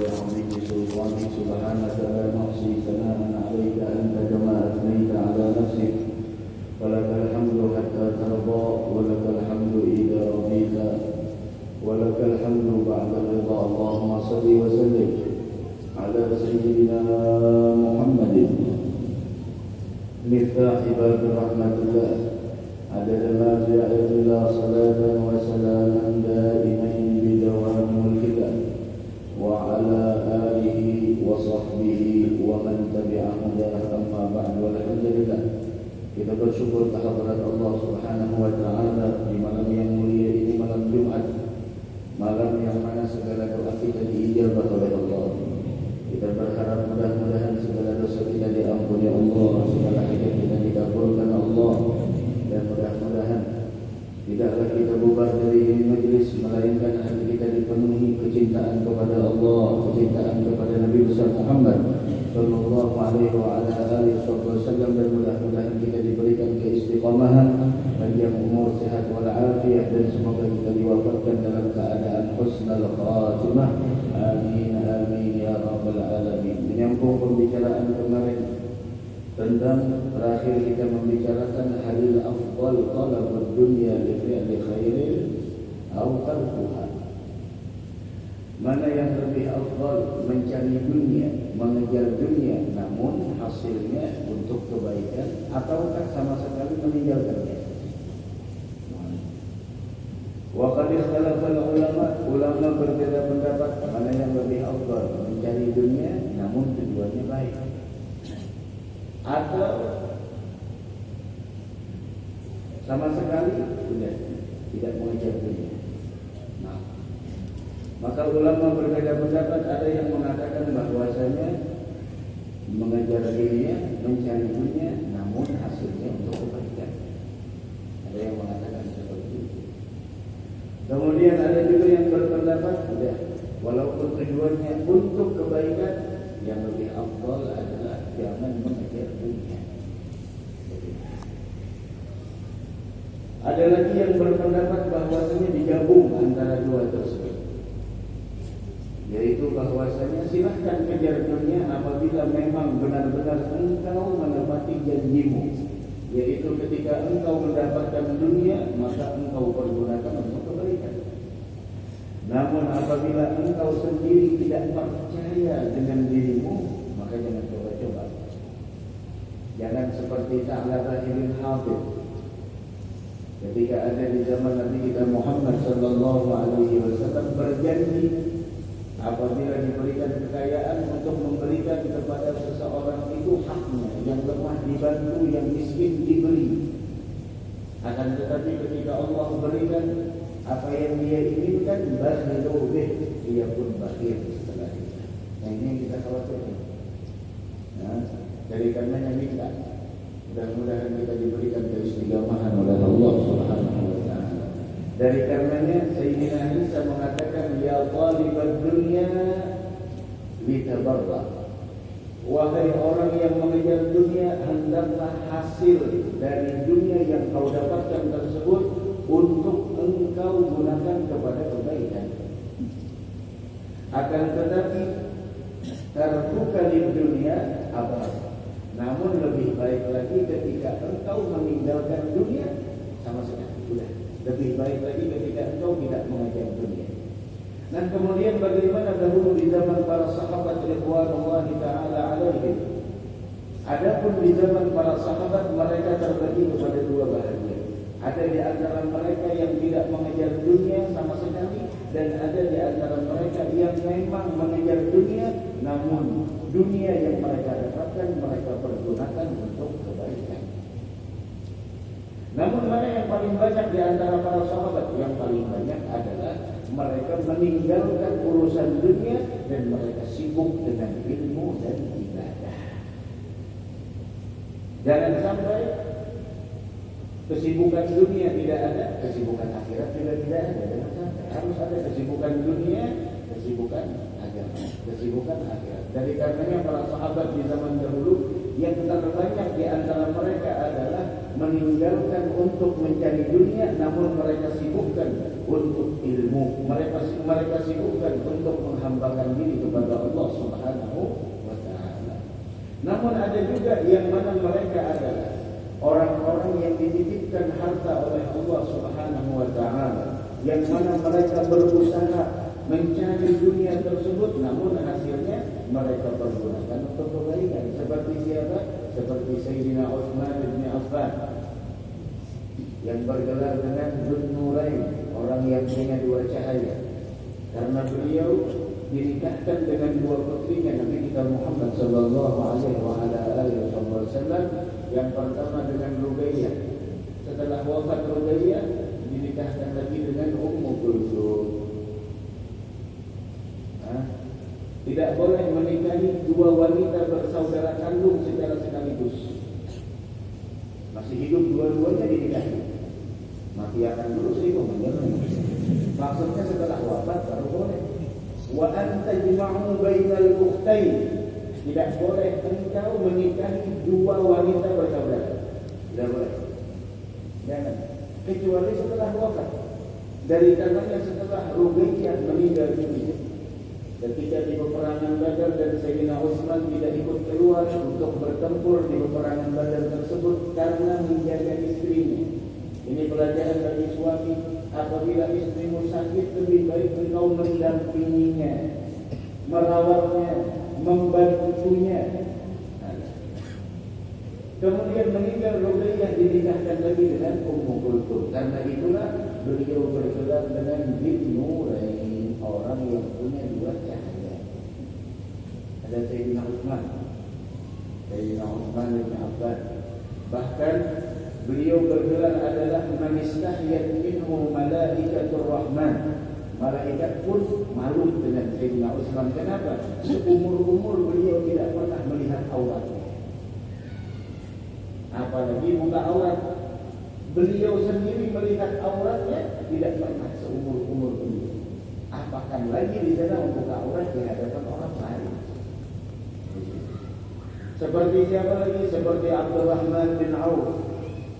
وبعظيم سلطانك سبحانك لا نحصي ثناء عليك أنت كما أثنيت على نفسك ولك الحمد حتى ترضى ولك الحمد إذا رضيت ولك الحمد بعد الرضا. اللهم صل وسلم على سيدنا محمد مفتاح باب رحمة الله عدد ما جاء إلى صلاة وسلاما دائمين بدوام ملك الله وعلى آله وصحبه ومن تبعهم هداه. أما بعد والحمد لله. Kita bersyukur kehadirat Allah Subhanahu wa taala di malam yang mulia ini, malam Jumat, malam yang mana segala doa kita diijabah oleh Allah. Kita berharap mudah-mudahan segala dosa kita diampuni Allah, segala hajat kita dikabulkan Allah, dan mudah-mudahan tidaklah kita bubar dari majlis melainkan hati kita dipenuhi kecintaan kepada Allah, kecintaan kepada Nabi besar Muhammad sallallahu alaihi wa ala alihi wasallam, dan mudah-mudahan kita diberikan keistiqamahan, panjang umur, sehat walafiat, dan semoga kita diwafatkan dalam keadaan husnul khatimah. Amin amin ya rabbal alamin. Menyambung pembicaraan kemarin tentang terakhir kita membicarakan halil afdal talabud dunya li fi'li khairin aw tarkuha. Mana yang lebih afdal, mencari dunia, mengejar dunia namun hasilnya untuk kebaikan, ataukah sama sekali meninggalkannya? Wa qad ikhtalafa ulama berbeda pendapat mana yang lebih afdal, mencari dunia namun tujuannya baik, atau sama sekali sudah tidak mengejar dunia. Nah, maka ulama berbeda pendapat. Ada yang mengatakan bahwasanya mengejar dunia, mencari dunia namun hasilnya untuk kebaikan. Ada yang mengatakan seperti itu. Kemudian ada juga yang berpendapat sudah walaupun tujuannya untuk kebaikan, yang lebih afdal adalah jangan mengejar dunia. Ada lagi yang berpendapat bahwasanya digabung antara dua tersebut, yaitu bahwasanya silahkan kejar dunia apabila memang benar-benar engkau menepati janjimu, yaitu ketika engkau mendapatkan dunia maka engkau pergunakan untuk kebaikan. Namun apabila engkau sendiri tidak percaya dengan dirimu, maka jangan coba-coba. Jangan seperti Tha'labah bin Hatib ketika ada di zaman Nabi kita Muhammad sallallahu alaihi wasallam berjanji apabila diberikan kekayaan untuk memberikan kepada seseorang itu haknya, yang lemah dibantu, yang miskin diberi. Akan tetapi ketika Allah berikan apa yang dia inginkan, bakhilu bih, dia pun bakhil setelah itu. Nah, ini yang kita khawatirkan. Nah, dari karenanya minta, mudah-mudahan kita diberikan keistiqamahan oleh Allah Subhanahu wa taala. Dari karenanya Sayyidina Isa mengatakan, ya talibad dunya litabarra. Wahai orang yang mengejar dunia, hendaklah hasil dari dunia yang kau dapatkan tersebut untuk engkau gunakan kepada kebaikan. Akan tetapi tarkuka di dunia apa? Namun lebih baik lagi ketika engkau meninggalkan dunia sama sekali. Sudah. Lebih baik lagi ketika engkau tidak mengejar dunia. Dan kemudian bagaimana dahulu di zaman para sahabat radhiyallahu taala alaihim. Adapun di zaman para sahabat mereka terbagi kepada dua bahagian. Ada di antara mereka yang tidak mengejar dunia sama sekali, dan ada di antara mereka yang memang mengejar dunia, namun dunia yang mereka dapatkan mereka pergunakan untuk kebaikan. Namun mana yang paling banyak di antara para sahabat? Yang paling banyak adalah mereka meninggalkan urusan dunia dan mereka sibuk dengan ilmu dan ibadah. Jangan sampai kesibukan dunia tidak ada, kesibukan akhirat juga tidak ada. Jangan sampai, harus ada kesibukan dunia, kesibukan agama, kesibukan akhirat. Dari karenanya para sahabat di zaman dahulu yang terbanyak di antara mereka adalah meninggalkan untuk mencari dunia, namun mereka sibukkan untuk ilmu. Mereka sibukkan untuk menghambakan diri kepada Namun ada juga yang mana mereka adalah orang-orang yang dititipkan harta oleh Allah Subhanahu wa taala, yang mana mereka berusaha mencari dunia tersebut, namun hasilnya mereka pergunakan untuk kebaikan. Seperti siapa? Seperti Sayyidina Utsman bin Affan yang bergelar dengan Dzun-Nurain, orang yang punya dua cahaya, karena beliau dinikahkan dengan dua putrinya Nabi kita Muhammad sallallahu alaihi wasallam. Yang pertama dengan Ruqayyah. Setelah wafat Ruqayyah, dinikahkan lagi dengan Ummu Kulsum. Tidak boleh menikahi dua wanita bersaudara kandung secara sekaligus. Masih hidup dua-duanya dinikahi. Mati akan dulu sih maksudnya setelah wafat baru boleh. Wa anta tajma'u bainal ukhtain. Tidak boleh engkau menikahi dua wanita bersaudara. Tidak boleh. Jangan. Kecuali setelah wafat. Dari karenanya setelah Ruqayyah meninggal dunia, ketika di peperangan Badar dan Sayyidina Utsman tidak ikut keluar untuk bertempur di peperangan Badar tersebut karena menjaga istrinya. Ini pelajaran bagi suami. Apabila istrimu sakit, lebih baik engkau mendampinginya, merawatnya, membantunya. Kemudian meninggal Ruqayyah, dinikahkan lagi dengan Ummu Kulsum. Karena itulah beliau bergelar dengan Dzun-Nurain, orang yang punya dua cahaya. Ada Sayyidina Utsman bin Affan. Bahkan beliau bergelar adalah man istahyat minhu malaikatur rahman. Malaikat pun malu dengan Sayyidina Utsman. Kenapa? Seumur-umur beliau tidak pernah melihat auratnya, apalagi muka aurat. Beliau sendiri melihat auratnya tidak pernah seumur-umur beliau. Apakah lagi di sana membuka aurat di hadapan orang lain? Seperti siapa lagi? Seperti Abdurrahman bin Auf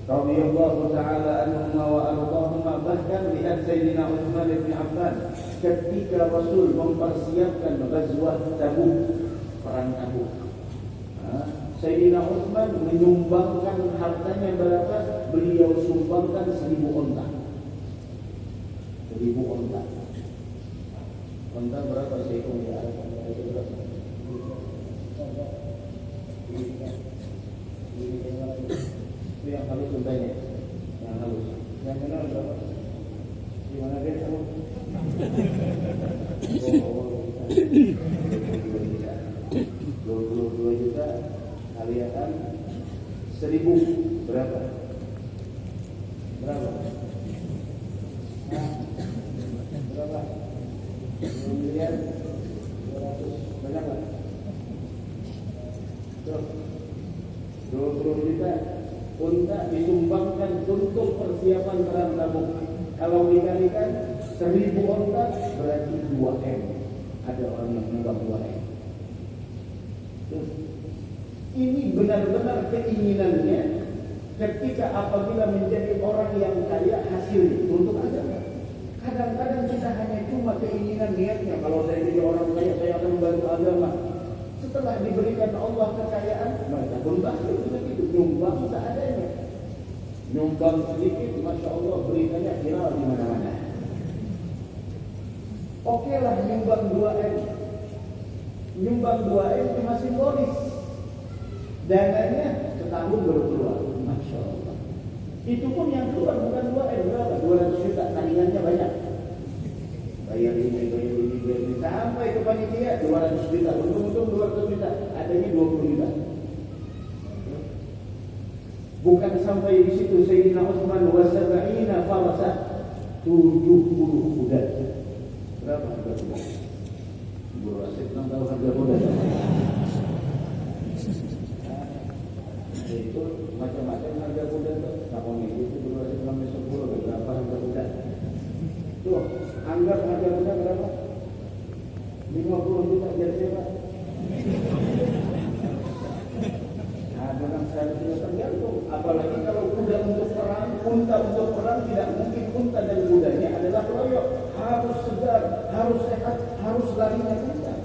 radhiyallahu taala anhuma wa ardahuma. Bahkan lihat Sayyidina Utsman bin Affan ketika Rasul mempersiapkan ghazwah Tabuk, perang Tabuk. Sayyidina Utsman menyumbangkan hartanya berapa? Beliau sumbangkan 1000 onta. 1000 onta. Onta berapa seekor di Arab? Itu yang halus untanya, yang halus. Yang benar berapa? Di mana dia kamu? $22 juta kalian 1000 berapa? Berapa? Berapa? 2 miliar 200. Banyak nggak? 20 juta unta disumbangkan untuk persiapan perang Tabuk. Kalau dikalikan 1000 unta berarti 2M. Ada orang yang menyumbang 2M. Ini benar-benar keinginannya ketika apabila menjadi orang yang kaya hasilnya untuk agama. Kadang-kadang kita hanya cuma keinginan niatnya, kalau saya jadi orang kaya saya akan membantu agama. Setelah diberikan Allah kekayaan, mereka pun balik begitu, nyumbang seadanya. Nyumbang sedikit, masya Allah beritanya viral di mana-mana. Oke lah nyumbang 2M. Nyumbang 2M cuma simbolis. Dananya setahun baru keluar, masya Allah. Itu pun yang keluar bukan 2M, berapa? 200 juta, tandingannya banyak. Bayar ini, sampai ke panitia 200 juta, untung-untung 200 juta, adanya 20 juta. Bukan sampai di situ, Sayyidina Utsman wasab'ina farasa, 70 kuda. Berapa harga kuda? Ibu Rasid 6 tahu harga kuda. Itu macam-macam harga kuda tuh. Kalau itu 2 sampai 10 berapa harga kuda? Tuh, anggap harga kuda berapa? 50 juta jadi siapa? Dengan 100 juta tergantung. Apalagi kalau kuda untuk perang, unta untuk perang tidak mungkin unta dan kudanya adalah keroyok. Harus segar, harus sehat, harus larinya kencang.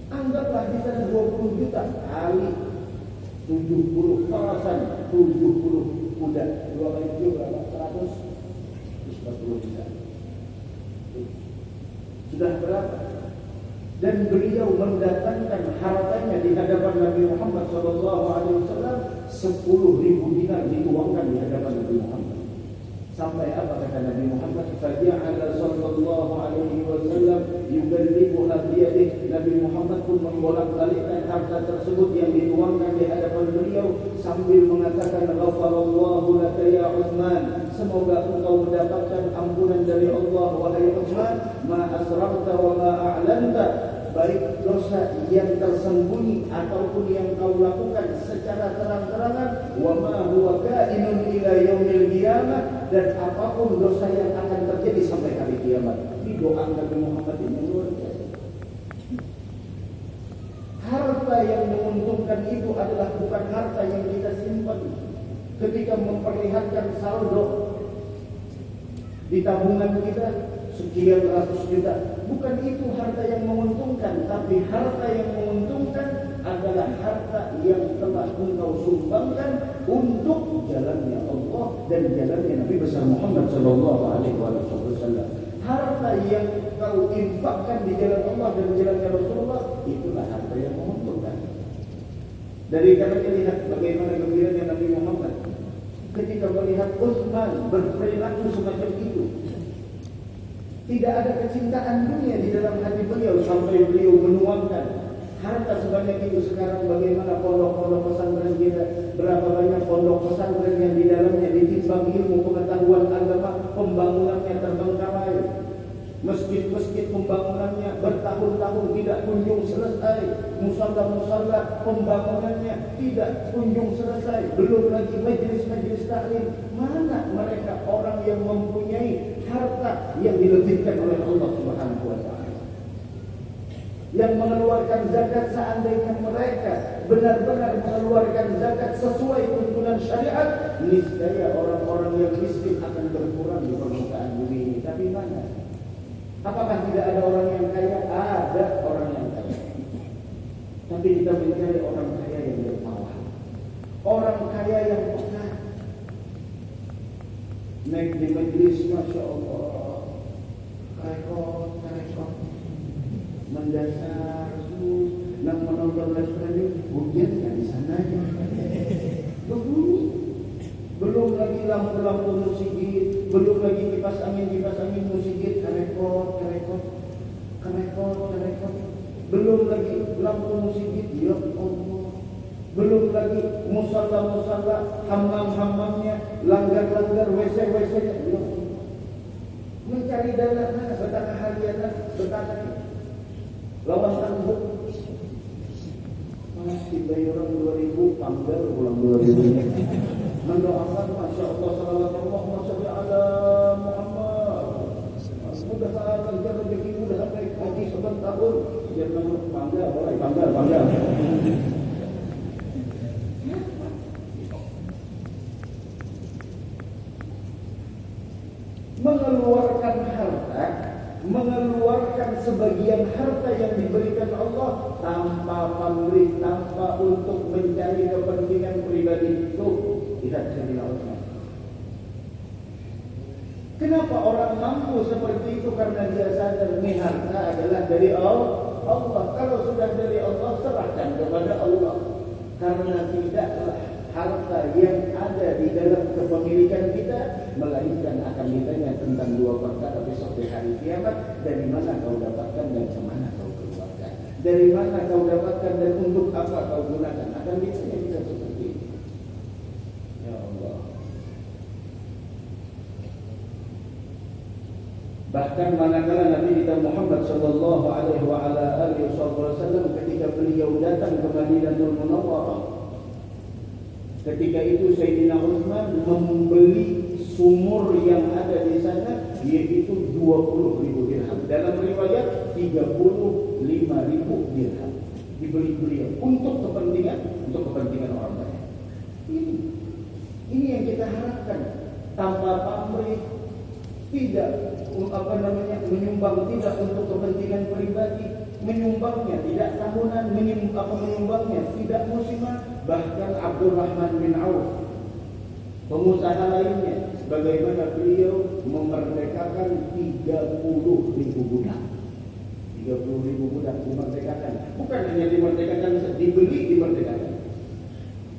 Anggaplah di sana 20 juta kali 70%, 70 kuda. 2 kali 7 berapa? 140 juta. Sudah berapa? Dan beliau mendatangkan hartanya di hadapan Nabi Muhammad SAW 10.000 dinar dituangkan di hadapan Nabi Muhammad. Sampai apa kata Nabi Muhammad? Faja'ala sallallahu alaihi wasallam yuballighuha biyadihi. Nabi Muhammad pun membolak-balikkan harta tersebut yang dituangkan di hadapan beliau sambil mengatakan, ghafarallahu laka ya Utsman. Semoga engkau mendapatkan ampunan dari Allah wahai Utsman. Ma asrarta wa ma a'lanta. Baik dosa yang tersembunyi ataupun yang kau lakukan secara terang-terangan, wa ma huwa ka'inun ila yaumil qiyamah, dan apapun dosa yang akan terjadi sampai hari kiamat. Ini doa Nabi Muhammad ini luar biasa. Harta yang menguntungkan itu adalah bukan harta yang kita simpan ketika memperlihatkan saldo di tabungan kita sekian ratus juta. Bukan itu harta yang menguntungkan, tapi harta yang menguntungkan adalah harta yang telah engkau sumbangkan untuk jalannya Allah dan jalannya Nabi besar Muhammad sallallahu alaihi wasallam. Harta yang kau infakkan di jalan Allah dan jalannya Rasulullah, itulah harta yang menguntungkan. Dari karenanya lihat bagaimana gembiranya Nabi Muhammad ketika melihat Utsman berperilaku semacam itu. Tidak ada kecintaan dunia di dalam hati beliau sampai beliau menuangkan harta sebanyak itu. Sekarang bagaimana pondok-pondok pesantren kita, berapa banyak pondok pesantren yang di dalamnya ditimbang ilmu pengetahuan agama, pembangunannya terbengkalai. Masjid-masjid pembangunannya bertahun-tahun tidak kunjung selesai. Musalla-musalla pembangunannya tidak kunjung selesai. Belum lagi majlis-majlis taklim. Mana mereka orang yang mempunyai harta yang dilebihkan oleh Allah Subhanahu wa taala, yang mengeluarkan zakat seandainya mereka benar-benar mengeluarkan zakat sesuai tuntunan syariat, niscaya orang-orang yang miskin akan berkurang di permukaan bumi ini. Tapi mana? Apakah tidak ada orang yang kaya? Ada orang yang kaya. Tapi kita mencari orang kaya yang bertawad, orang kaya yang peka. Naik di majlis, Masya Allah, rekod, mendasar, nak menonton live streaming, hujannya di sana aja. Belum lagi lampu-lampu musikit, belum lagi kipas angin musikit, rekod. Belum lagi lampu musikit, ya Allah. Belum lagi musalla, hammam-hammamnya, langgar-langgar, WC-WC-nya. Mencari dana, betapa harian, betapa lawan tangguh. Masih bayar orang 2.000, panggal pulang 2.000-nya. Mendoakan, Masya Allah, sallallahu alaihi ala Muhammad. Mudah-mudahan lancar rezeki, mudah-mudahan naik haji 9 tahun. Jangan panggal, boleh panggal. Mengeluarkan harta, mengeluarkan sebagian harta yang diberikan Allah tanpa pamrih, tanpa untuk mencari kepentingan pribadi itu tidak Sayyidina Utsman. Kenapa orang mampu seperti itu? Karena dia sadar ini harta adalah dari Allah. Kalau sudah dari Allah, serahkan kepada Allah. Karena tidaklah harta yang ada di dalam kepemilikan kita, melainkan akan ditanya tentang 2 perkara besok di hari kiamat. Dari mana kau dapatkan dan kemana kau keluarkan? Dari mana kau dapatkan dan untuk apa kau gunakan? Akan ditanya kita seperti ini. Ya Allah. Bahkan manakala Nabi kita Muhammad sallallahu alaihi wasallam ketika beliau datang ke Madinatul Munawwarah, ketika itu Sayyidina Utsman membeli sumur yang ada di sana, yaitu 20.000 dirham. Dalam riwayat 35.000 dirham dibeli beliau untuk kepentingan orang banyak. Ini yang kita harapkan, tanpa pamrih, tidak menyumbang tidak untuk kepentingan pribadi, menyumbangnya tidak tahunan, menyumbangnya tidak musiman. Bahkan Abdurrahman bin Auf, pengusaha lainnya, bagaimana beliau memerdekakan 30.000 budak. 30.000 budak dimerdekakan. Bukan hanya dimerdekakan, dibeli, dimerdekakan.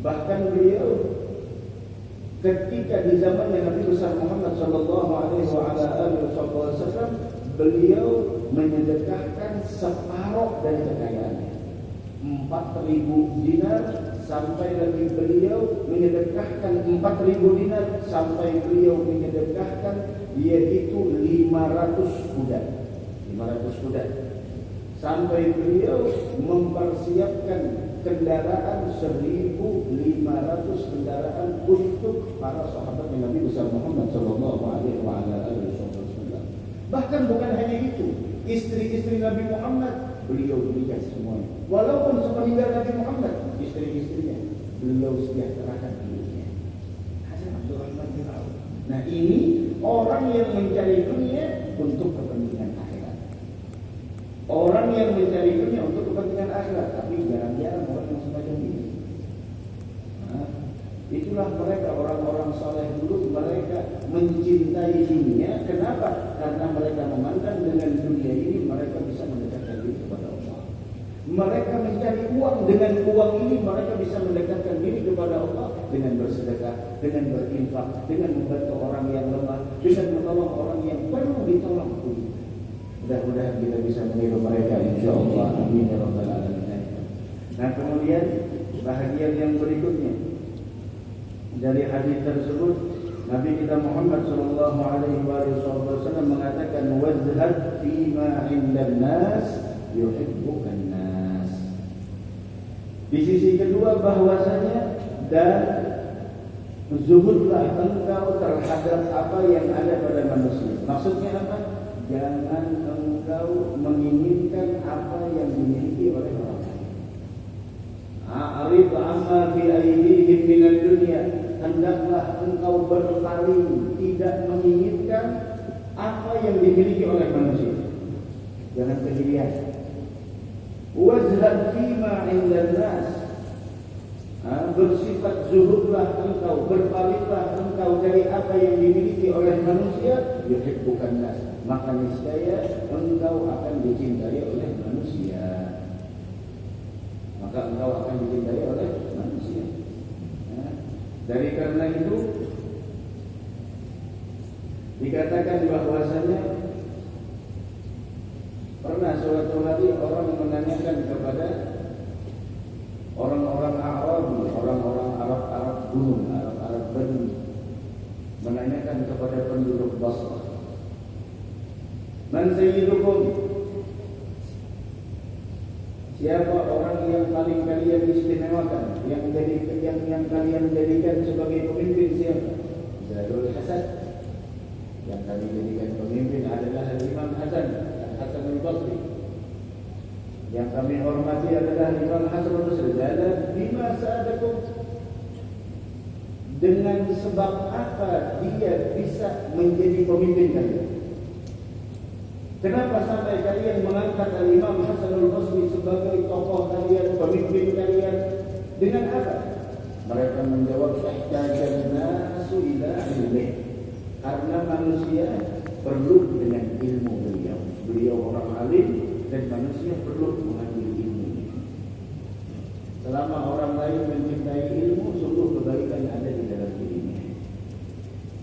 Bahkan beliau ketika di zamannya Nabi besar Muhammad sallallahu alaihi wasallam, beliau menyedekahkan separuh dari kekayaannya, 4.000 dinar, sampai lagi beliau menyedekahkan 4.000 dinar, sampai beliau menyedekahkan yaitu 500 budak. 500 budak. Sampai beliau mempersiapkan kendaraan 1.500 kendaraan untuk para sahabat Nabi besar Muhammad sallallahu alaihi wasallam. Bahkan bukan hanya itu, istri-istri Nabi Muhammad beliau berikan semuanya. Walaupun sepeninggal Nabi Muhammad, istri-istrinya beliau sejahterakan hidupnya. Hasan Abdurrahman bin Auf. Nah, ini orang yang mencari dunia untuk kepentingan akhirat. Orang yang mencari dunia untuk kepentingan akhirat, tapi jarang-jarang orang yang semacam ini. Nah, itulah mereka orang-orang saleh dulu, mereka mencintai dunia. Kenapa? Karena mereka memandang dengan dunia ini mereka bisa mendekatkan diri kepada Allah. Mereka mencari uang, dengan uang ini mereka bisa mendekatkan diri kepada Allah dengan bersedekah, dengan berinfak, dengan membantu orang yang lemah, dengan menolong orang yang perlu ditolong. Mudah-mudahan kita bisa meniru mereka, insyaallah. Amin ya rabbal alamin. Nah, kemudian bahagian yang berikutnya dari hadis tersebut, Nabi kita Muhammad sallallahu alaihi wasallam mengatakan, wazhad fima 'indan nas yuhibbukan nas. Di sisi kedua bahwasanya, dan zuhudlah engkau terhadap apa yang ada pada manusia. Maksudnya apa? Jangan engkau menginginkan apa yang dimiliki oleh orang lain. A'rid amma fi aydihim minad dunya. Hendaklah engkau berpaling, tidak menginginkan apa yang dimiliki oleh manusia. Jangan kejelian. Wazhad fima 'indan nas. Bersifat zuhudlah engkau, berpalinglah engkau dari apa yang dimiliki oleh manusia. Yuhibbukan nas, maka niscaya engkau akan dicintai oleh manusia. Maka engkau akan dicintai oleh manusia. Dari karena itu dikatakan bahwasanya pernah suatu hari orang menanyakan kepada orang-orang Arab, orang-orang Arab gunung, Arab Badui, menanyakan kepada penduduk Basrah, man sayyidukum, siapa orang yang paling kalian istimewakan, yang kalian jadikan sebagai pemimpin? Siapa? Zaidul Hasan. Yang kami jadikan pemimpin adalah Imam Hasan al-Basri. Yang kami hormati adalah Imam Hasan al-Basri. Bima sa'adakum, dengan sebab apa dia bisa menjadi pemimpin kalian? Kenapa sampai kalian mengangkat Imam Hasan al-Basri sebagai tokoh kalian, pemimpin kalian? Dengan apa? Mereka menjawab, ihtajan nasu ila ilmi. Karena manusia perlu dengan ilmu beliau. Beliau orang alim dan manusia perlu mengambil ilmu. Selama orang lain mencintai ilmu, sungguh kebaikan ada di dalam dirinya.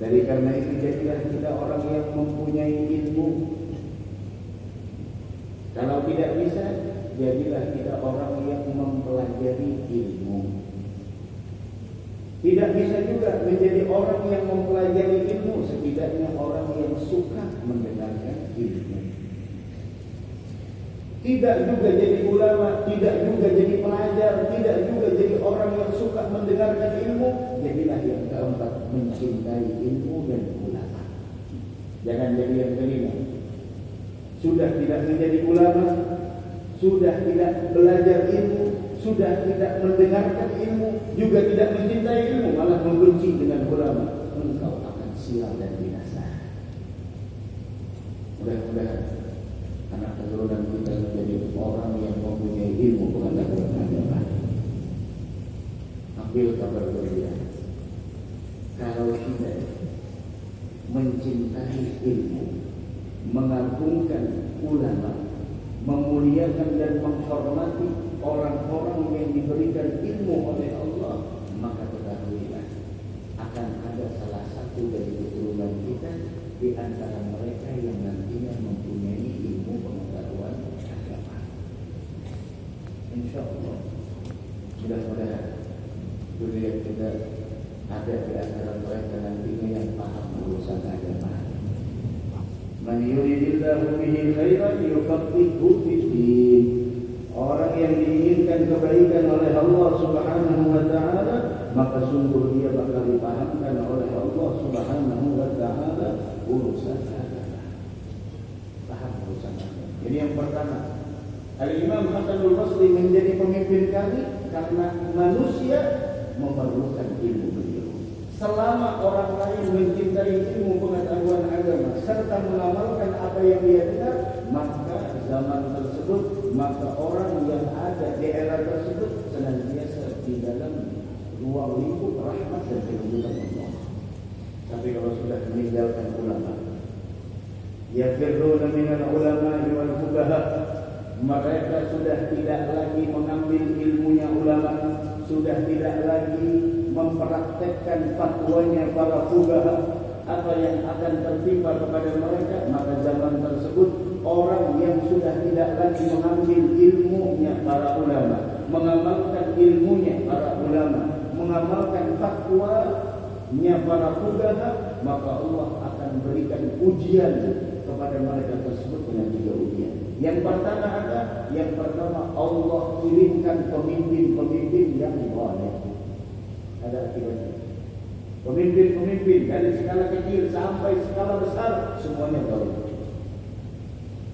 Dari karena itu jadilah kita orang yang mempunyai ilmu. Kalau tidak bisa, jadilah kita orang yang mempelajari ilmu. Tidak bisa juga menjadi orang yang mempelajari ilmu, setidaknya orang yang suka mendengarkan ilmu. Tidak juga jadi ulama, tidak juga jadi pelajar, tidak juga jadi orang yang suka mendengarkan ilmu. Jadilah yang keempat, mencintai ilmu dan ulama. Jangan jadi yang kelima. Sudah tidak menjadi ulama, sudah tidak belajar ilmu, sudah tidak mendengarkan ilmu, juga tidak mencintai ilmu, malah membenci dengan ulama. Engkau akan sial dan binasa. Mudah-mudahan anak keturunan kita menjadi orang yang mempunyai ilmu pengetahuan agama. Ambil kabar belia. Kalau kita mencintai ilmu, mengagungkan ulama, memuliakan dan menghormati orang-orang yang diberikan ilmu oleh Allah, maka ketahuilah akan ada salah satu dari keturunan kita di antara mereka yang nantinya mempunyai ilmu pengetahuan agama. Insya Allah, mudah-mudahan zuriat kita ada di antara mereka nantinya yang paham urusan agama. Man yuridillahu bihi khairan yufaqihuhu fid-din. Orang yang diinginkan kebaikan oleh Allah Subhanahu wa taala, maka sungguh dia bakal dipahamkan oleh Allah Subhanahu wa taala urusan agama. Paham urusan agama. Jadi yang pertama, Al-Imam Hasanul Basri menjadi pemimpin kami karena manusia memerlukan ilmu beliau. Selama orang lain mencintai ilmu pengetahuan agama serta mengamalkan apa yang dia dengar, maka zaman tersebut, maka orang yang ada di era tersebut senantiasa di dalam ruang lingkup rahmat dan kehidupan Allah. Tapi kalau sudah meninggalkan ulama, yafirruna minal ulama wal fuqaha, mereka sudah tidak lagi mengambil ilmunya ulama, sudah tidak lagi mempraktekkan fatwanya para fuqaha, apa yang akan tertimpa kepada mereka. Maka zaman tersebut orang yang sudah tidak lagi mengambil ilmunya para ulama, mengamalkan ilmunya para ulama, mengamalkan fatwanya para fuqaha, maka Allah akan berikan ujian kepada mereka tersebut dengan 3 ujian. Yang pertama Allah kirimkan pemimpin-pemimpin yang zalim. Ada akibatnya. Pemimpin-pemimpin dari skala kecil sampai skala besar semuanya zalim.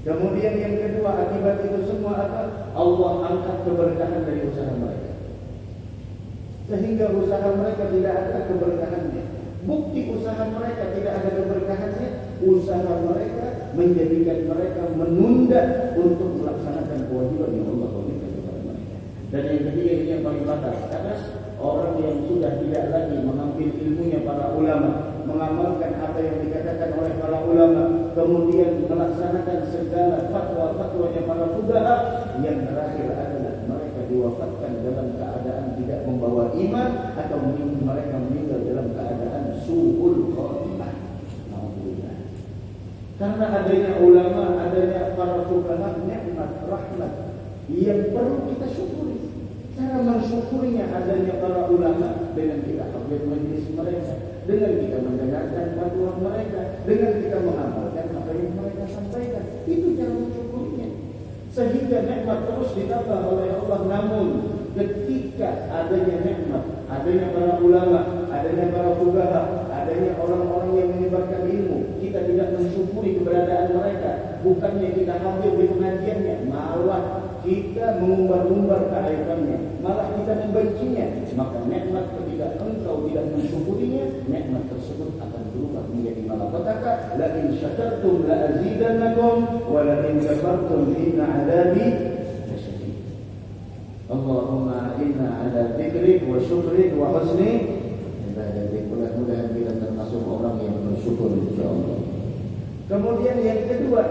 Kemudian yang kedua, akibat itu semua akan Allah angkat keberkahan dari usaha mereka, sehingga usaha mereka tidak ada keberkahannya. Bukti usaha mereka tidak ada keberkahannya, usaha mereka menjadikan mereka menunda untuk melaksanakan kewajiban yang Allah berikan kepada mereka. Dan yang ketiga, ini yang paling fatal, karena orang yang sudah tidak lagi mengambil ilmunya para ulama, mengamalkan apa yang dikatakan oleh para ulama, kemudian melaksanakan segala fatwa-fatwanya para fuqaha, yang terakhir adalah mereka diwafatkan dalam keadaan tidak membawa iman, atau mereka meninggal dalam keadaan su'ul khotimah. Alhamdulillah. Karena adanya ulama, adanya para fuqaha, nikmat rahmat yang perlu kita syukuri. Cara mensyukurinya adanya para ulama dengan kita hadir majlis mereka, dengan kita mendengarkan fatwa mereka, dengan kita mengamalkan apa yang mereka sampaikan. Itu cara mensyukurinya. Sehingga nikmat terus ditambah oleh Allah. Namun ketika adanya nikmat, adanya para ulama, adanya para fuqaha, adanya orang-orang yang menyebarkan ilmu, kita tidak mensyukuri keberadaan mereka. Bukannya kita hadir di pengajiannya, malah kita mengumbar-umbar keaibannya, malah kita membencinya. Maka nikmat ketika engkau tidak mensyukurinya, nikmat tersebut akan berubah menjadi malapetaka. La in syakartum la azidannakum wa la in kafartum inna 'adabi lasyadid. Allahumma inna 'ala dzikrik wa syukrik wa husni ibadatik. Mudah-mudahan kita termasuk orang yang bersyukur insyaallah. Kemudian yang kedua,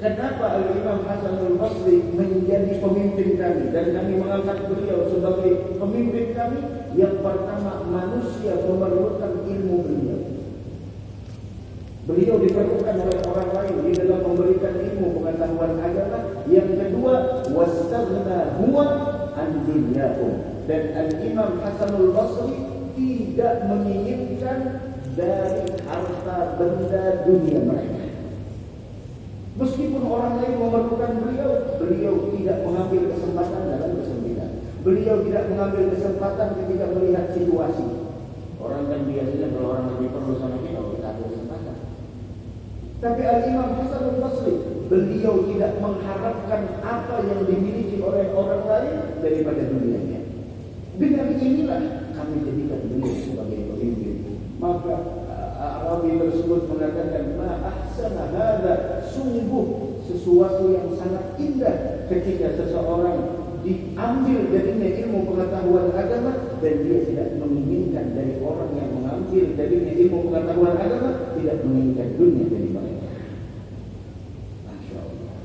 kenapa Al-Imam Hasanul Basri menjadi pemimpin kami dan kami mengangkat beliau sebagai pemimpin kami? Yang pertama, manusia memerlukan ilmu beliau. Beliau diperlukan oleh orang lain di dalam memberikan ilmu pengetahuan agama. Yang kedua, wastaghna huwa an dunyahum. Dan Al-Imam Hasanul Basri tidak menginginkan dari harta benda dunia mereka. Meskipun orang lain memerlukan beliau, beliau tidak mengambil kesempatan dalam kesempitan. Beliau tidak mengambil kesempatan ketika melihat situasi. Orang kan biasanya kalau orang lebih perlu sama kita ambil kesempatan. Tapi Al-Imam Hasanul Basri, beliau tidak mengharapkan apa yang dimiliki oleh orang lain daripada dunianya. Dengan inilah kami jadikan beliau sebagai pemimpin. Maka Arabi tersebut mengatakan, ma ahsana hadza sungguh sesuatu yang sangat indah ketika seseorang diambil darinya ilmu pengetahuan agama dan dia tidak menginginkan dari orang yang mengambil darinya ilmu pengetahuan agama, tidak menginginkan dunia dari mereka. Masya Allah.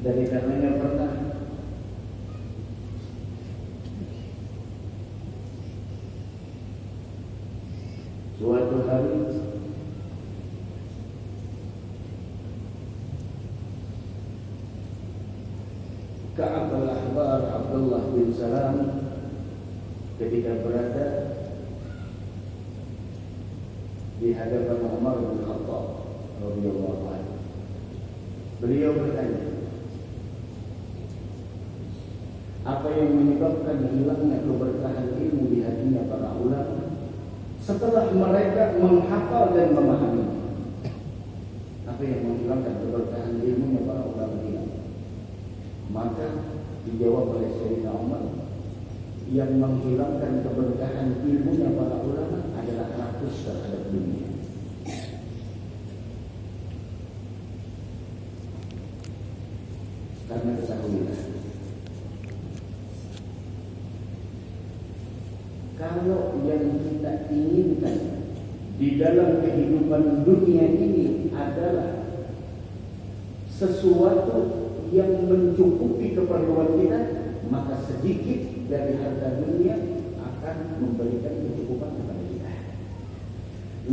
Dari karenanya pernah suatu hari Ka'ab al-Ahbar Abdullah bin Salam ketika berada di hadapan Umar bin Khattab radhiyallahu anhu, beliau bertanya, apa yang menyebabkan hilangnya keberkahan ilmu di hatinya para ulama setelah mereka menghafal dan memahami? Apa yang menghilangkan keberkahan ilmunya para ulama ini? Maka dijawab oleh Sayyidina Umar, yang menghilangkan keberkahan ilmunya para ulama adalah rakus terhadap dunia. Karena ketahuilah, kalau yang kita inginkan di dalam kehidupan dunia ini adalah sesuatu yang mencukupi keperluan kita, maka sedikit dari harta dunia akan memberikan kecukupan kepada kita.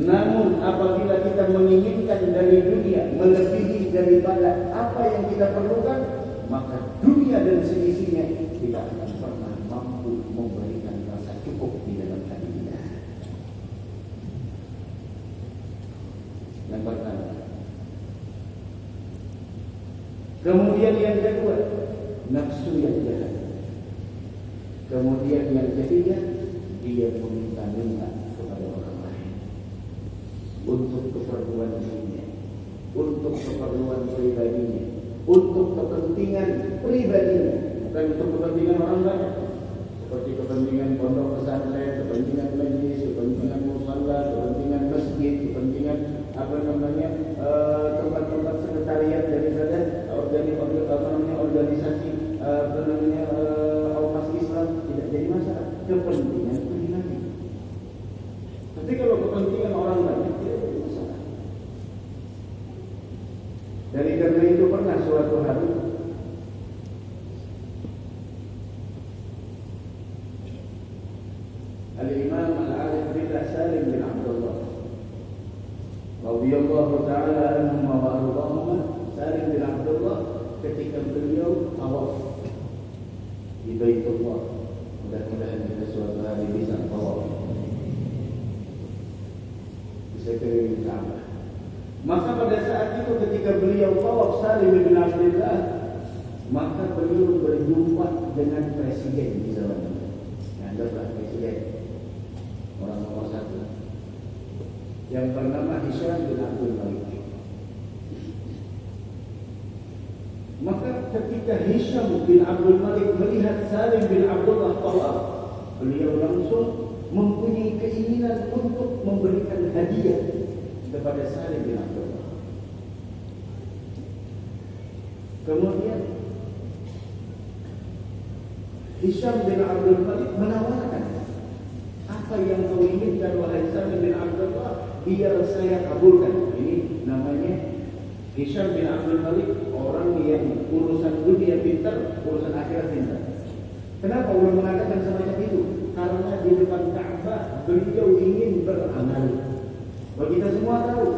Namun apabila kita menginginkan dari dunia melebihi daripada apa yang kita perlukan, maka dunia dan seisinya tidak akan pernah mampu memberikan rasa cukup di dalam hati kita. Yang pertama. Kemudian yang kedua, nafsu yang jahat. Kemudian yang ketiga, dia meminta-minta kepada orang lain untuk keperluan dirinya, untuk keperluan pribadinya, untuk kepentingan pribadinya, bukan untuk kepentingan orang lain, seperti kepentingan pondok pesantren, kepentingan majlis, kepentingan musalla, kepentingan masjid, kepentingan tempat-tempat sekretariat daripada organisasi ormas Islam, tidak jadi masalah. Kepentingan pribadi. Tapi kalau kepentingan orang lain tidak jadi masalah. Dari karena itu pernah suatu hari Al-Imam Al-Arif Ridha Salim bin Abdullah radhiyallahu ta'ala anhu wa ardhahuma, Salim bin Abdullah, ketika beliau tawaf di Baitullah, mudah-mudahan kita suatu hari bisa tawaf, bisa keliling Ka'bah. Maka pada saat itu ketika beliau tawaf Salim bin Abdullah, maka beliau berjumpa dengan presiden di zaman itu. Anggaplah presiden, orang nomor satu, yang bernama Hisham bin Abdul Malik. Maka ketika Hisham bin Abdul Malik melihat Salim bin Abdullah tawaf, beliau langsung mempunyai keinginan untuk memberikan hadiah kepada Salim bin Abdullah. Kemudian Hisham bin Abdul Malik menawarkan, apa yang kau inginkan wahai Salim bin Abdullah, biar saya kabulkan. Ini namanya Hisham bin Abdul Malik, orang yang urusan dunia pintar, urusan akhirat pintar. Kenapa Allah mengatakan semacam itu? Karena di depan Ka'bah beliau ingin beramal. Bahwa kita semua tahu,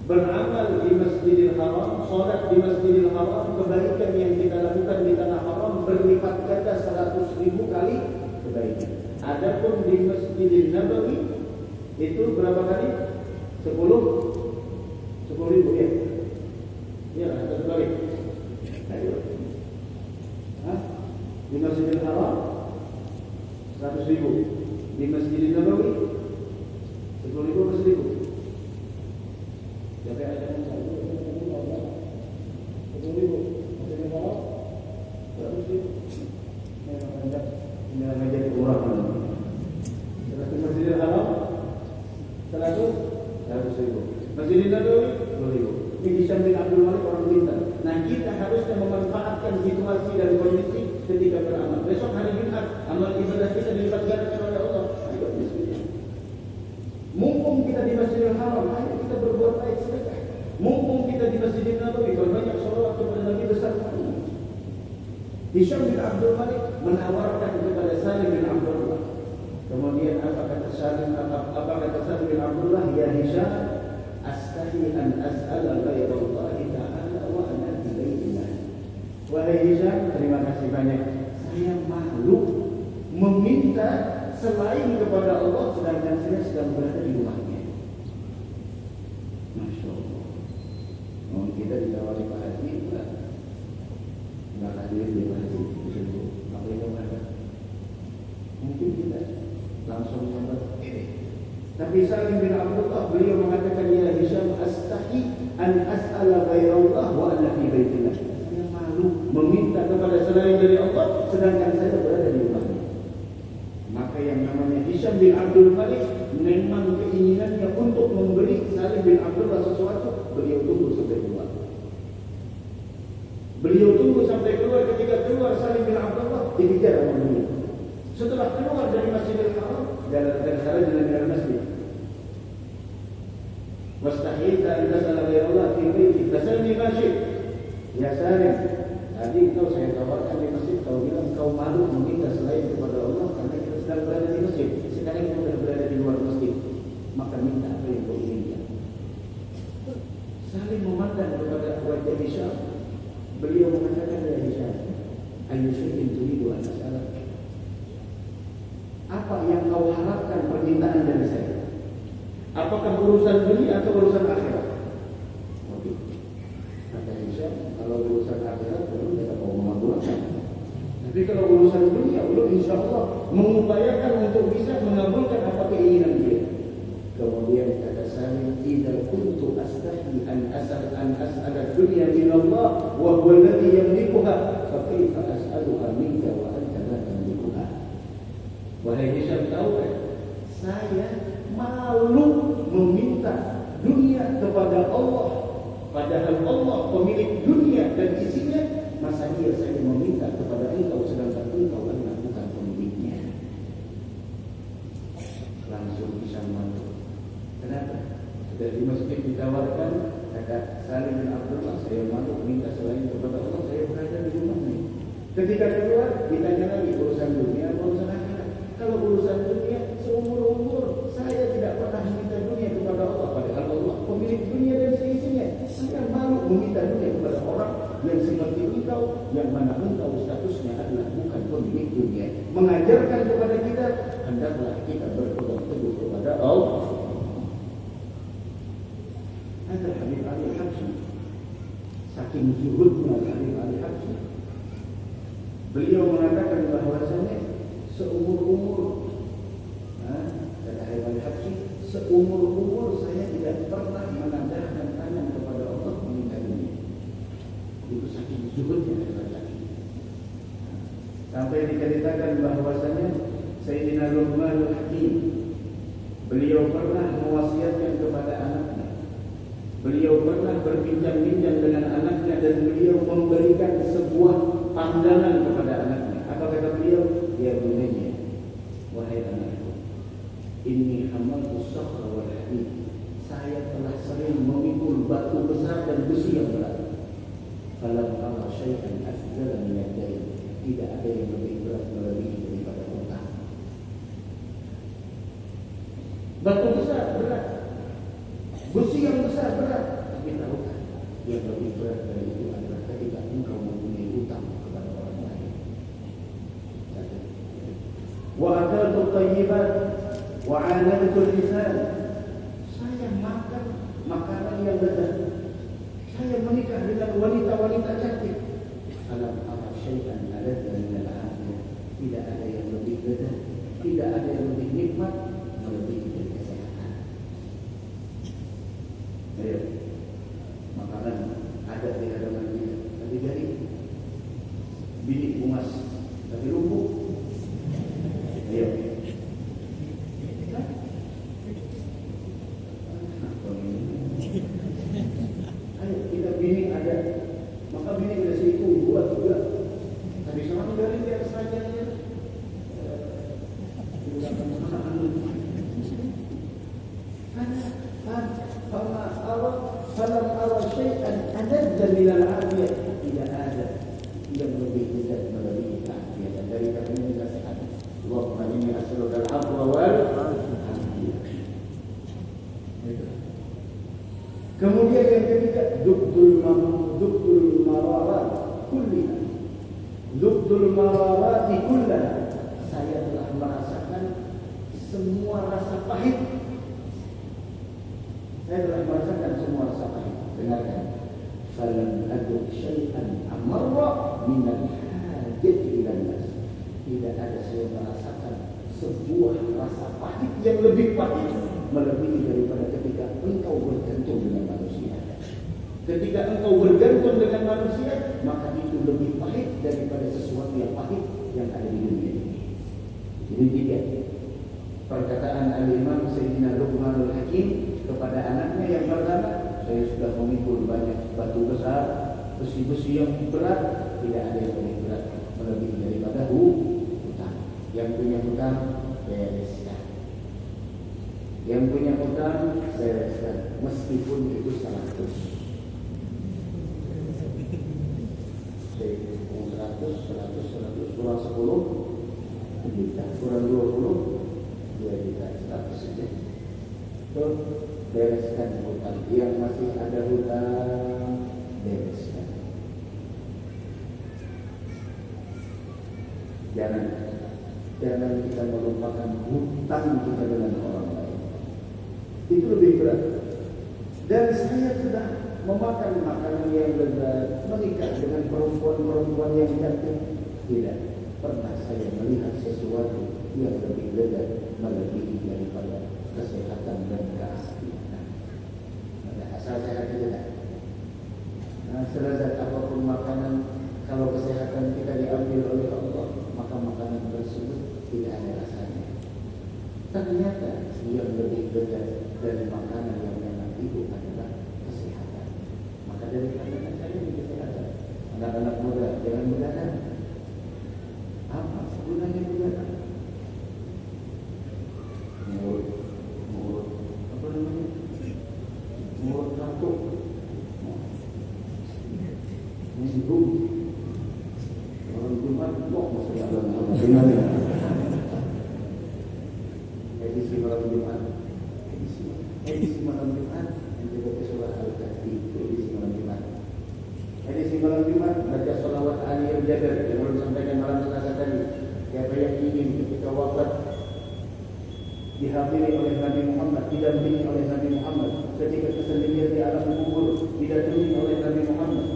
beramal di Masjidil Haram, sholat di Masjidil Haram, kebaikan yang kita lakukan di tanah haram berlipat ganda 100.000 kali kebaikan. Adapun di Masjidil Nabawi itu berapa kali? 10.000 ya? Ya, atau sebalik. Ayo. Di Masjidil Haram 100.000, di Masjidil Nabawi 10.000 ke 1.000. Jadi ada yang 10.000, Masjidil Haram 100.000. Ini menjadi murah. Berarti Masjidil Haram 100.000. Masjidil Nabawi harusnya memanfaatkan situasi dan kondisi ketika beramal. Besok hari Jumat, amal ibadah kita dilipat gandakan oleh Allah. Ayo bismillah. Mumpung kita di Masjidil Haram, ayo kita berbuat baik sedekah. Mumpung kita di Masjidil Nabawi, berbanyak sholawat kepada Nabi besar kami. Hisham bin Abdul Malik menawarkan kepada Salim bin Abdullah. Kemudian apa kata Salim bin Abdullah? Ya Hisham, astahi an as'ala ghairallahi ta'ala wa ana fi baitillah. Wahai Hisham, terima kasih banyak. Saya malu meminta selain kepada Allah sedangkan saya sedang berada di rumahnya. Masya Allah. Mau kita ditawari Pak Haji, nggak hadir di Pak Haji, disebut apa yang ada? Mungkin kita langsung mendapat ini. Tapi Salim bin Abdullah beliau mengatakan, ya Hisham, astahi an as'ala ghairallah wa ana fi baitillah. Saya malu meminta kepada selain dari Allah sedangkan saya berada di rumahnya. Maka yang namanya Hisham bin Abdul Malik memang keinginannya untuk memberi Salim bin Abdullah sesuatu, beliau tunggu sampai keluar. Beliau tunggu sampai keluar. Ketika keluar Salim bin Abdullah dikejar sama beliau. Setelah keluar dari Masjidil Haram, jalan dengan masjid. Wastahilta an tas'ala ghairallah fi baiti fasalni ma syi'ta. Ya Salim, tadi kau saya tawarkan di masjid, kau bilang kau malu meminta selain kepada Allah karena kita sedang berada di masjid. Sekarang kita sudah berada di luar masjid, maka minta apa yang kau inginkan. Salim memandang kepada wajah Hisham. Beliau mengatakan, ya Hisham, ayu syai'in turidu an as'alak. Apa yang kau harapkan permintaan dari saya? Apakah urusan dunia atau urusan akhirat? Oke. Kata Hisham, kalau urusan akhirat belum kita mau mengabulkan. Tapi kalau urusan dunia belum, insya Allah mengupayakan untuk bisa mengabulkan apa keinginan dia. Kemudian kata Salim, idza kuntu astahi an as'ala dunya min Allah wa huwa alladhi yamlikuha, fa kaifa as'aluha minka wa anta la tamlikuha. Wahai Hisham, tahu kan? Saya malu meminta dunia kepada Allah, padahal Allah pemilik dunia dan isinya. Masa iya saya meminta kepada engkau sedangkan engkau adalah bukan pemiliknya? Langsung Hisham malu. Kenapa? Sudah di masjid ditawarkan, kata Salim bin Abdullah, saya malu minta selain kepada Allah, saya berada di rumahnya. Ketika keluar, ditanya lagi urusan dunia atau urusan akhirat. Kalau urusan dunia, seumur-umur saya tidak pernah meminta dunia kepada Allah, padahal Allah pemilik dunia dan seisinya. Saya malu meminta dunia kepada orang yang seperti engkau, yang mana engkau statusnya adalah bukan pemilik dunia. Mengajarkan kepada kita, hendaklah kita berpegang teguh kepada Allah. Ada Habib Ali Habsyi, saking zuhudnya Habib Ali Habsyi, beliau mengatakan bahwasanya seumur-umur, kata Habib Ali Habsyi, seumur-umur saya tidak pernah menandahkan tangan kepada Allah meminta dunia. Itu saking zuhudnya Habib Ali Habsyi. Sampai diceritakan bahwasanya Sayyidina Luqmanul Hakim, beliau pernah mewasiatkan kepada anaknya. Beliau pernah berbincang-bincang dengan anaknya dan beliau memberikan sebuah pandangan kepada anaknya. Apa kata beliau? Ya bunayya, wahai anakku, inni hamaltu sakhra wal hadid. Saya telah sering memikul batu besar dan besi yang berat. Falam ara syai'an afdala min ad-dain. Tidak ada yang lebih berat melebihi daripada hutang. Batu besar berat, besi yang besar berat, tapi tahukah yang lebih berat dari itu adalah ketika engkau mempunyai hutang kepada orang lain. Wa akaltu thayyibat wa 'anadtu lisan. Saya makan makanan yang lezat. Saya menikah dengan wanita-wanita cantik. Alam ara syai'an aladza min al-'afiyah. Tidak ada yang lebih lezat, tidak ada yang lebih nikmat melebihi dari kesehatan. Ayo, makanan ada di hadapan kita, tapi dari bilik bungas, tapi lumpuh. Ayo, ayo kita bilik ada, maka bilik sudah 3. Tapi sama tinggalin di atas rajanya. Falam ara syai'an adadda minal afiyah. Tidak ada yang lebih dekat melebihi keafiatan dari katanya nasihat. Allahumma inni as'aluka al-'afwa wal afiyah. Kemudian yang ketiga, dubdul mararat kulliha. Dubdul mararat kullaha. Saya telah merasakan semua rasa pahit. Saya telah merasakan semua rasa pahit. Dengarkan. Falam aduk syai'an amarra minal hajati ila nas. Tidak ada saya merasakan sebuah rasa pahit yang lebih pahit melebihi daripada ketika engkau bergantung dengan manusia. Ketika engkau bergantung dengan manusia, maka itu lebih pahit daripada sesuatu yang pahit yang ada di dunia ini. Jadi tiga. Perkataan Al-Imam Sayyidina Luqmanul Hakim kepada anaknya yang pertama, saya sudah memikul banyak batu besar, besi-besi yang berat, tidak ada yang lebih berat melebihi daripada hutang. Yang punya hutang, bereskan. Yang punya hutang, bereskan. Meskipun itu 100. Saya hitung 100, kurang 10 juta, kurang 20, 2 juta, 100 saja. So, bereskan hutang. Yang masih ada hutang, bereskan. Jangan kita melupakan hutang kita dengan orang lain. Itu lebih berat. Dan saya sudah memakan makanan yang lezat, menikah dengan perempuan-perempuan yang cantik. Tidak pernah saya melihat sesuatu yang lebih lezat melebihi daripada kesehatan dan keaslian. Asal sehat tidak. Selezat apapun makanan, kalau kesehatan kita diambil oleh Allah, maka makanan tersebut tidak ada rasanya. Ternyata yang lebih lezat dari makanan yang memang itu adalah kesehatan. Maka dari kandungan saya ini kesehatan. Anak-anak muda jangan begadang. Apa gunanya begadang? Mulut kantuk, minggu, orang Jumat, masih ada nama. Edisi malam Jumat, edisi malam Jumat, yang juga surah Al-Kahfi, edisi malam Jumat. Edisi malam Jumat baca sholawat Ali al-Jabir yang belum sampaikan malam Selasa tadi. Siapa yang ingin ketika wafat dihadiri oleh Nabi Muhammad, didampingi oleh Nabi Muhammad, ketika kesendirian di alam kubur didampingi oleh Nabi Muhammad,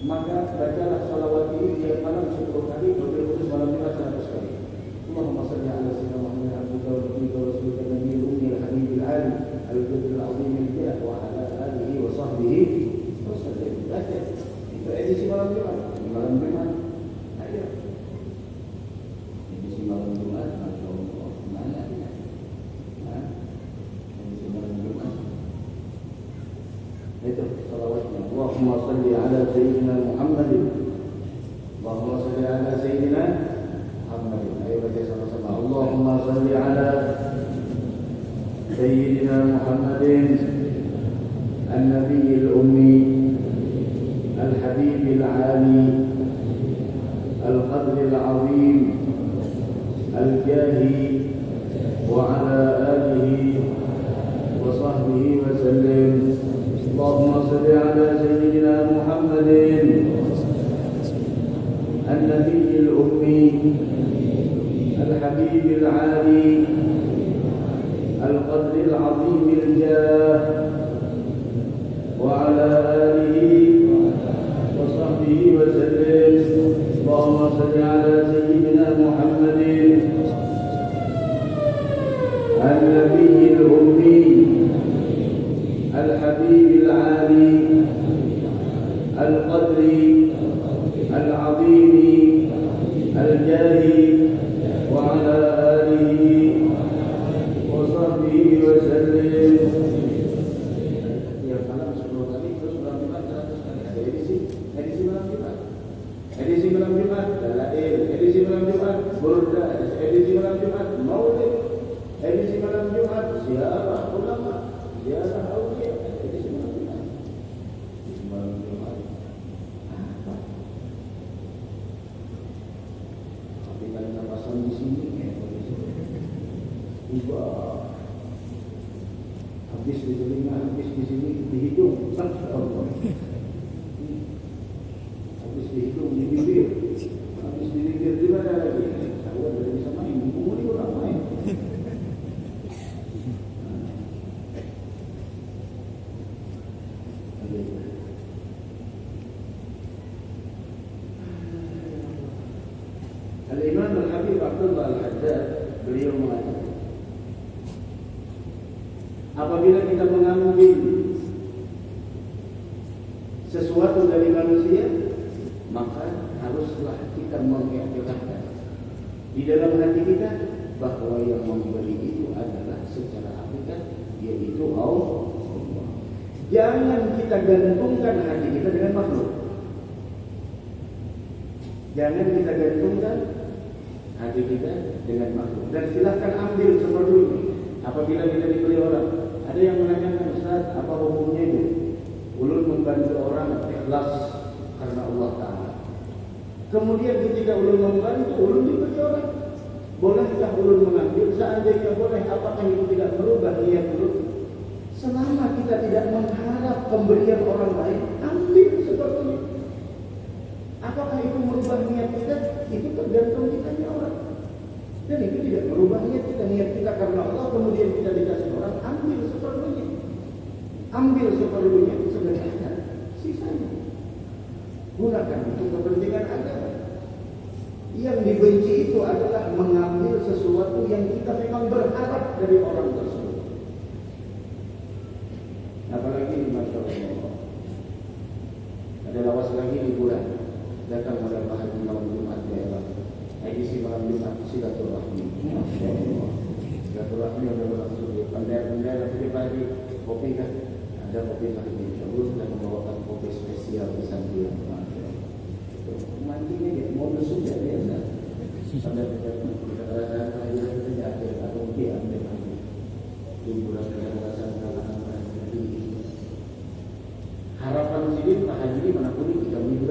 maka bacalah sholawat ini tiap malam 10 kali, wabil khusus malam Jumat 100 kali. Allahumma salli ala sayyidina Muhammad abdika wa nabiyyika wa rasulika nabiyil ummi al-habibul alim al-jadil azim al-jah wa ala alihi wa sahbihi wa sallam. Baca itu edisi malam Jumat. Malam Jumat, ayo edisi malam Jumat, masya Allah, mana ya? Edisi malam Jumat itu salawatnya. Allahumma salli ala sayyidina Muhammadin, Allahumma salli ala sayyidina Muhammadin. Ayo baca sama-sama. Allahumma salli ala sayyidina Muhammadin an-nabiyil ummi al-habibil ali al-qadril azim al-jahi wa ala alihi wa sahbihi wa sallim. Allahumma salli ala sayyidina Muhammadin an-nabiyil ummi al-habibil ali al-qadril azim al-jah wa ala alihi wa sahbihi wa sallim. Allahumma salli ala sayyidina Muhammadin an-nabiyil ummi al-habibil ali al-qadri al-azim al-jahi wa ala alihi wa sahbihi wa sallim. Tiap malam 10 kali, terus malam Jumat 100 kali. Ada edisi malam Jumat. edisi malam Jumat Dalail, edisi malam Jumat Burda, edisi malam Jumat Maulid, edisi malam Jumat ziarah ulama, ziarah aulia, edisi malam Jumat. Edisi malam Jumat apa? Tapi kalau pasang di sini tiba habis di telinga, habis di sini, di hidung, habis di hidung, di bibir, habis di bibir, di mana lagi? Tahu ada bisa main, umur ini orang main. Al-Imam Al-Habib Abdullah Al-Haddad beliau mengatakan, apabila kita mengambil sesuatu dari manusia, maka haruslah kita mengiktirafkan di dalam hati kita bahwa yang memberi itu adalah secara hakikat yaitu Allah. Jangan kita gantungkan hati kita dengan makhluk. Jangan kita gantungkan hati kita dengan makhluk. Dan silahkan ambil seperlunya. Apabila kita diberi orang, ada yang menanyakan, Ustaz, apa hukumnya itu? Ulun membantu orang ikhlas karena Allah Ta'ala. Kemudian ketika ulun membantu, ulun diberi orang. Bolehkah ulun mengambil? Seandainya boleh, apakah itu tidak merubah niat ulun? Selama kita tidak mengharap pemberian orang lain, ambil sepertinya. Apakah itu merubah niat kita? Itu tergantung kitanya orang. Dan itu tidak merubah niat kita karena Allah, kemudian kita dikasih orang, ambil seperlunya. Ambil seperlunya, sedangkan sisanya gunakan untuk kepentingan agama. Yang dibenci itu adalah mengambil sesuatu yang kita memang berharap dari orang tersebut. Apalagi Masya Allah, ada lawas lagi di bulan datang pada hari malam Jumat daerah edisi malam Jumat silaturahmi. Masya Allah, silaturahmi sudah berlangsung di pandai-pandai nanti pagi kopi kan ada kopi pagi Insya Allah sudah membawakan kopi spesial di samping mandinya dia mau besuk ya biasa sampai kita rasa akhirnya kita jatuh atau mungkin ambil lagi hiburan rasa harapan sini Pak Haji manapun kita hiburan